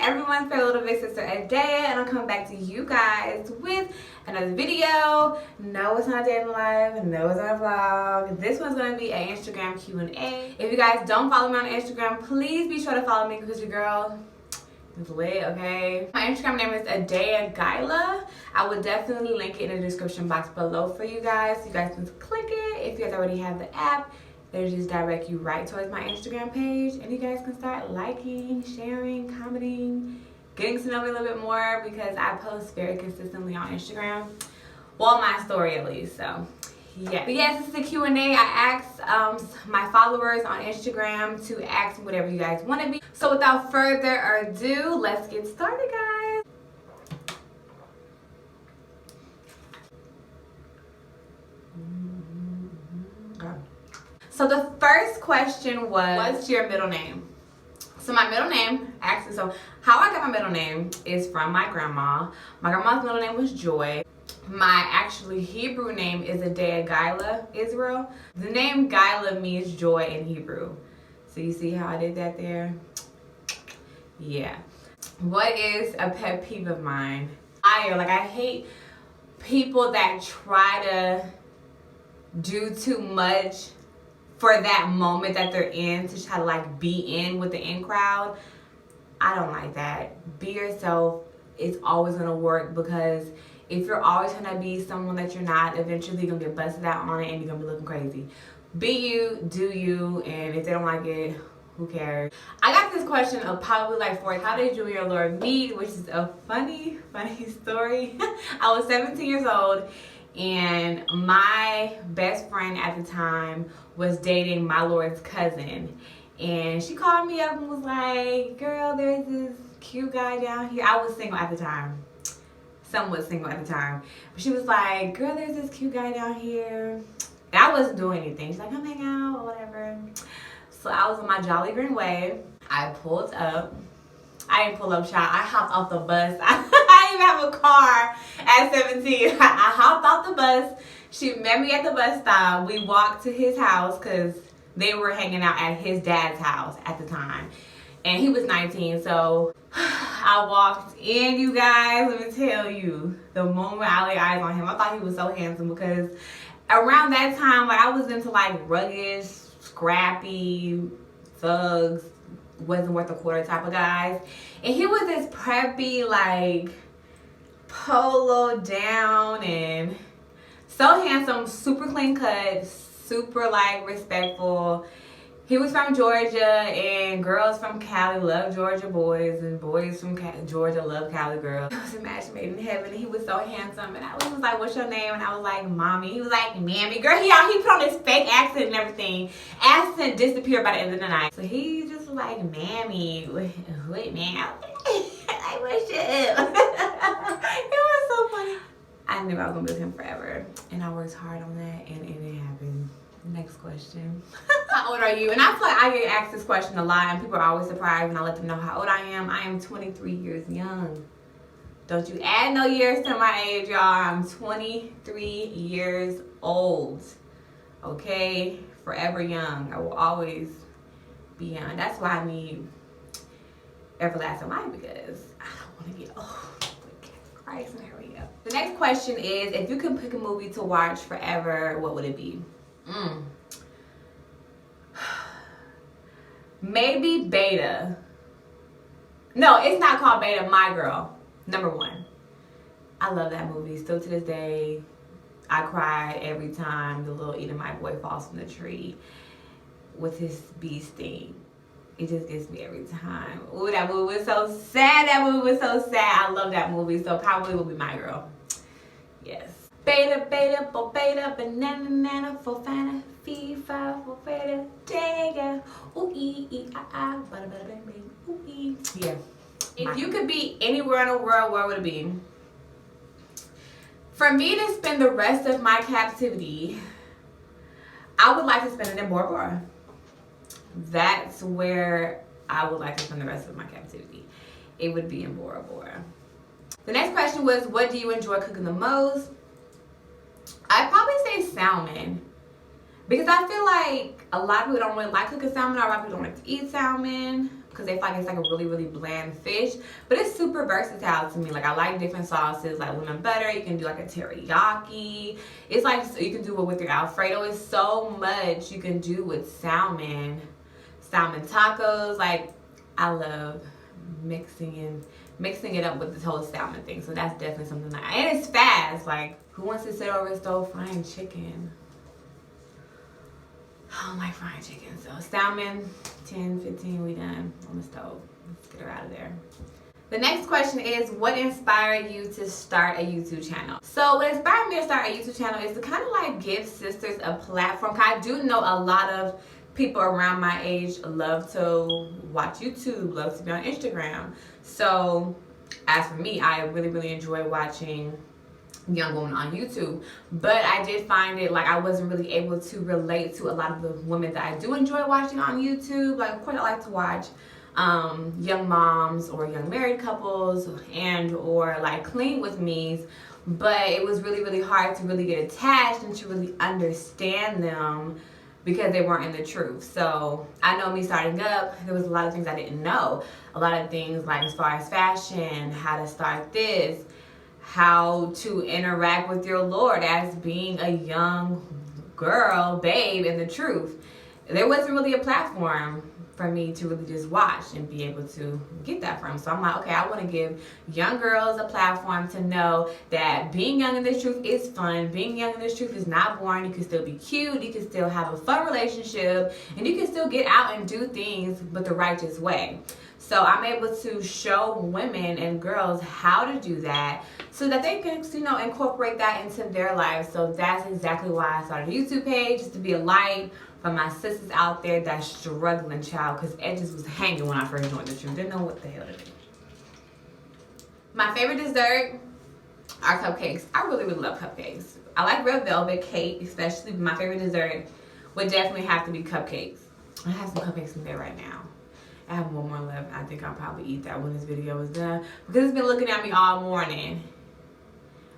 everyone's favorite little big sister Adea, and I'm coming back to you guys with another video. No, it's not a day in life. No, it's not a vlog. This one's going to be an Instagram Q&A. If you guys don't follow me on Instagram, please be sure to follow me because your girl is lit, okay? My Instagram name is Adea Gyla. I will definitely link it in the description box below for you guys. You guys can click it. If you guys already have the app, it'll just direct you right towards my Instagram page, and you guys can start liking, sharing, commenting, getting to know me a little bit more because I post very consistently on Instagram. Well, my story at least, so yeah. But yes, this is a Q&A. I asked my followers on Instagram to ask me whatever you guys want to be. So without further ado, let's get started, guys. So the first question was, what's your middle name? So my middle name, actually, so how I got my middle name is from my grandma. My grandma's middle name was Joy. My actually Hebrew name is Adea Gyla Israel. The name Gyla means joy in Hebrew. So you see how I did that there? Yeah. What is a pet peeve of mine? I hate people that try to do too much for that moment that they're in to try to like be in with the in crowd. I don't like that. Be yourself. It's always gonna work, because if you're always trying to be someone that you're not, eventually you're gonna get busted out on it and you're gonna be looking crazy. Be you, do you, and if they don't like it, who cares? I got this question of probably like how did you and your Lord meet, which is a funny story. I was 17 years old, and my best friend at the time was dating my Lord's cousin. And she called me up and was like, girl, there's this cute guy down here. I was single at the time. Somewhat single at the time. But she was like, girl, there's this cute guy down here. And I wasn't doing anything. She's like, come hang out or whatever. So I was on my Jolly Green Way. I pulled up. I didn't pull up, child. I hopped off the bus. I didn't even have a car at 17. I hopped off the bus. She met me at the bus stop. We walked to his house because they were hanging out at his dad's house at the time. And he was 19, so I walked in, you guys. Let me tell you, the moment I laid eyes on him, I thought he was so handsome, because around that time, like, I was into like rugged, scrappy, thugs, wasn't worth a quarter type of guys. And he was this preppy, like, polo down and so handsome, super clean cut, super like respectful. He was from Georgia, and girls from Cali love Georgia boys, and boys from Georgia love Cali girls. It was a match made in heaven. He was so handsome, and I was like, what's your name? And I was like, Mommy. He was like, Mammy. Girl, he put on his fake accent and everything. Accent disappeared by the end of the night. So he just was like, Mammy. Wait, man. I wish it. It was so funny. I knew I was going to be with him forever, and I worked hard on that, and it happened. Next question. How old are you? And I feel like I get asked this question a lot, and people are always surprised when I let them know how old I am. I am 23 years young. Don't you add no years to my age, y'all. I'm 23 years old. Okay? Forever young. I will always be young. That's why I need everlasting life, because I don't want to get old. Christ, and hurry up. The next question is, if you could pick a movie to watch forever, what would it be? Maybe Beta. No, it's not called Beta. My Girl. Number 1. I love that movie. Still to this day, I cry every time the little Edomite boy falls from the tree with his bee sting. It just gets me every time. Ooh, that movie was so sad. That movie was so sad. I love that movie, so probably will be My Girl. Yes. Beta, beta, bo beta, banana, nana, for fana, fee, fi, for beta, dega, ooh, bada, bada, bang, bang, ooh, yeah. If you could be anywhere in the world, where would it be? For me to spend the rest of my captivity, I would like to spend it in Bora Bora. That's where I would like to spend the rest of my captivity. It would be in Bora Bora. The next question was, what do you enjoy cooking the most? I'd probably say salmon, because I feel like a lot of people don't really like cooking salmon, or a lot of people don't like to eat salmon. because they feel like it's like a really, really bland fish. But it's super versatile to me. Like, I like different sauces, like lemon butter. You can do like a teriyaki. It's like, so you can do it with your Alfredo. It's so much you can do with salmon tacos. Like, I love mixing it up with this whole salmon thing. So that's definitely something that, and it's fast. Like, who wants to sit over a stove frying chicken? I don't like frying chicken. So salmon, 10, 15, we done on the stove. Let's get her out of there. The next question is, what inspired you to start a YouTube channel? So what inspired me to start a YouTube channel is to kind of like give sisters a platform. I do know a lot of people around my age love to watch YouTube, love to be on Instagram. So as for me, I really, really enjoy watching young women on YouTube. But I did find it like I wasn't really able to relate to a lot of the women that I do enjoy watching on YouTube. Like, of course, I like to watch young moms or young married couples and or like clean with me's. But it was really, really hard to really get attached and to really understand them, because they weren't in the truth. So I know me starting up, there was a lot of things I didn't know. A lot of things like as far as fashion, how to start this, how to interact with your Lord as being a young girl, babe in the truth. There wasn't really a platform for me to really just watch and be able to get that from. So I'm like, okay, I want to give young girls a platform to know that being young in this truth is fun. Being young in this truth is not boring. You can still be cute. You can still have a fun relationship. And you can still get out and do things but the righteous way. So I'm able to show women and girls how to do that so that they can, you know, incorporate that into their lives. So that's exactly why I started a YouTube page, just to be a light for my sisters out there that's struggling, child, because edges was hanging when I first joined the truth. Didn't know what the hell to do. My favorite dessert are cupcakes. I really, really love cupcakes. I like red velvet cake, especially. My favorite dessert would definitely have to be cupcakes. I have some cupcakes in there right now. I have one more left. I think I'll probably eat that when this video is done, because it's been looking at me all morning.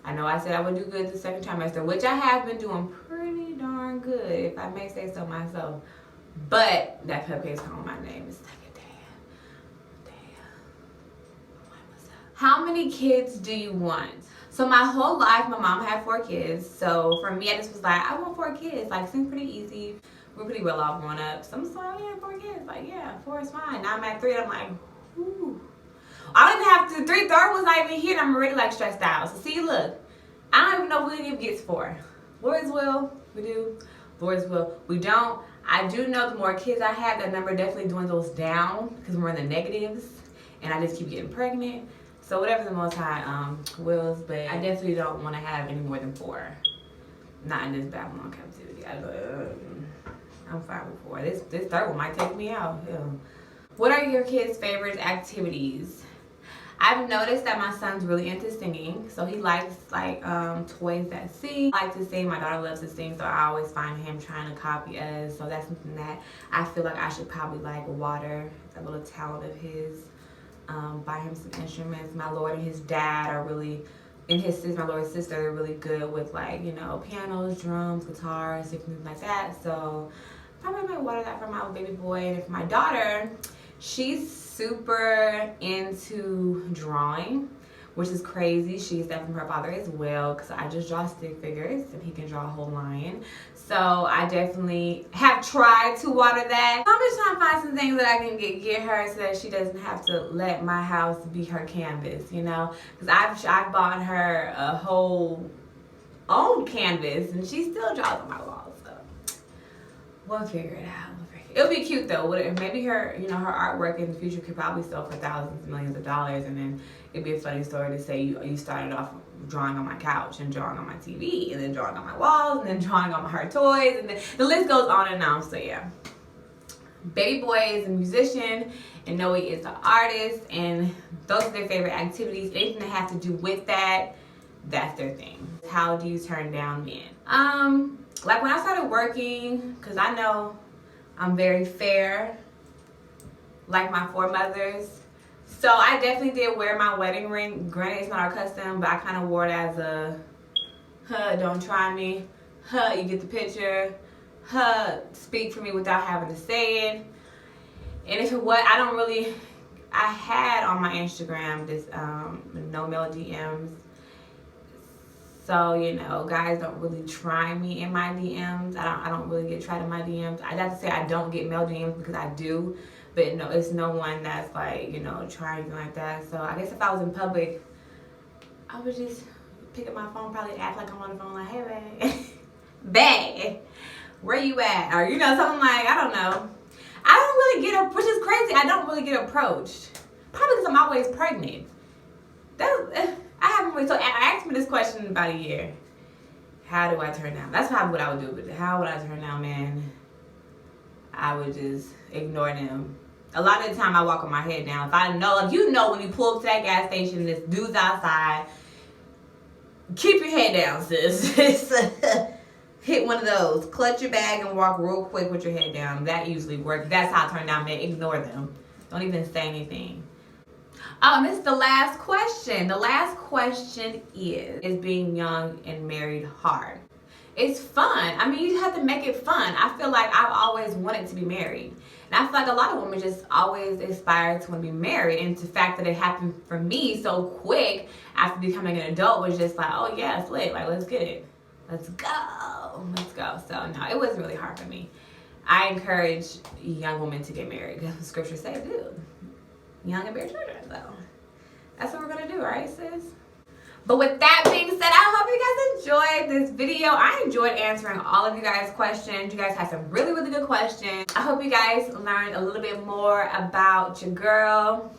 I know I said I would do good the second trimester, which I have been doing pretty darn good, if I may say so myself. But that cupcake's calling my name. It's like, damn. How many kids do you want? So my whole life, my mom had 4 kids. So for me, I just was like, I want 4 kids. Like, seems pretty easy. We're pretty well off growing up. So I'm just like, yeah, 4 kids. Like, yeah, 4 is fine. Now I'm at 3 and I'm like, whew. I don't even have to, 3 third one's not even here and I'm already like stressed out. So see, look, I don't even know what it gets for. Lord's will, we do. Lord's will, we don't. I do know the more kids I have, that number definitely dwindles down because we're in the negatives and I just keep getting pregnant. So whatever the Most High wills, but I definitely don't want to have any more than 4. Not in this Babylon captivity. I'm fine with 4. This third one might take me out. Yeah. What are your kids' favorite activities? I've noticed that my son's really into singing, so he likes like toys that sing. I like to sing. My daughter loves to sing, so I always find him trying to copy us. So that's something that I feel like I should probably like water. It's a little talent of his. Buy him some instruments. My Lord and his dad are really, and my Lord's sister, they're really good with like, you know, pianos, drums, guitars, different things like that. So probably might water that for my baby boy. And for my daughter, she's super into drawing, which is crazy. She gets that from her father as well, because I just draw stick figures and he can draw a whole lion. So I definitely have tried to water that. I'm just trying to find some things that I can get her so that she doesn't have to let my house be her canvas, you know, because I've bought her a whole own canvas and she still draws on my walls. So we'll figure it out. It'll be cute though. Maybe her, you know, her artwork in the future could probably sell for thousands, millions of dollars, and then it'd be a funny story to say you started off drawing on my couch and drawing on my TV and then drawing on my walls and then drawing on her toys, and then the list goes on and on. So yeah, baby boy is a musician and Noe is an artist, and those are their favorite activities. Anything that have to do with that, that's their thing. How do you turn down men? Like when I started working, because I know I'm very fair, like my foremothers. So I definitely did wear my wedding ring. Granted, it's not our custom, but I kind of wore it as a, don't try me. You get the picture. Speak for me without having to say it. And if it was, I had on my Instagram this no male DMs. So, you know, guys don't really try me in my DMs. I don't really get tried in my DMs. I'd have to say I don't get male DMs because I do. But no, it's no one that's like, you know, trying anything like that. So I guess if I was in public, I would just pick up my phone, probably act like I'm on the phone like, hey, babe. Babe, where you at? Or, you know, something like, I don't know. I don't really get, which is crazy, I don't really get approached. Probably because I'm always pregnant. I haven't really, so asked me this question in about a year. How do I turn out? That's probably what I would do. But how would I turn out, man? I would just ignore them. A lot of the time I walk with my head down. If I know, like, you know, when you pull up to that gas station, this dude's outside, keep your head down, sis. Hit one of those. Clutch your bag and walk real quick with your head down. That usually works. That's how I turn out, man. Ignore them. Don't even say anything. Oh, and this is the last question. The last question is being young and married hard? It's fun. I mean, you have to make it fun. I feel like I've always wanted to be married. And I feel like a lot of women just always aspire to want to be married. And the fact that it happened for me so quick after becoming an adult was just like, oh yeah, it's lit. Like, let's get it. Let's go. Let's go. So no, it wasn't really hard for me. I encourage young women to get married. Because the scriptures say, dude, young and bear children. So that's what we're going to do, right, sis? But with that being said, I hope you guys enjoyed this video. I enjoyed answering all of you guys' questions. You guys had some really, really good questions. I hope you guys learned a little bit more about your girl.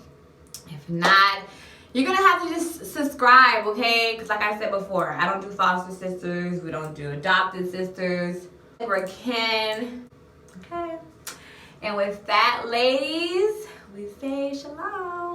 If not, you're going to have to just subscribe, okay? Because like I said before, I don't do foster sisters. We don't do adopted sisters. We're kin. Okay? And with that, ladies, we say shalom.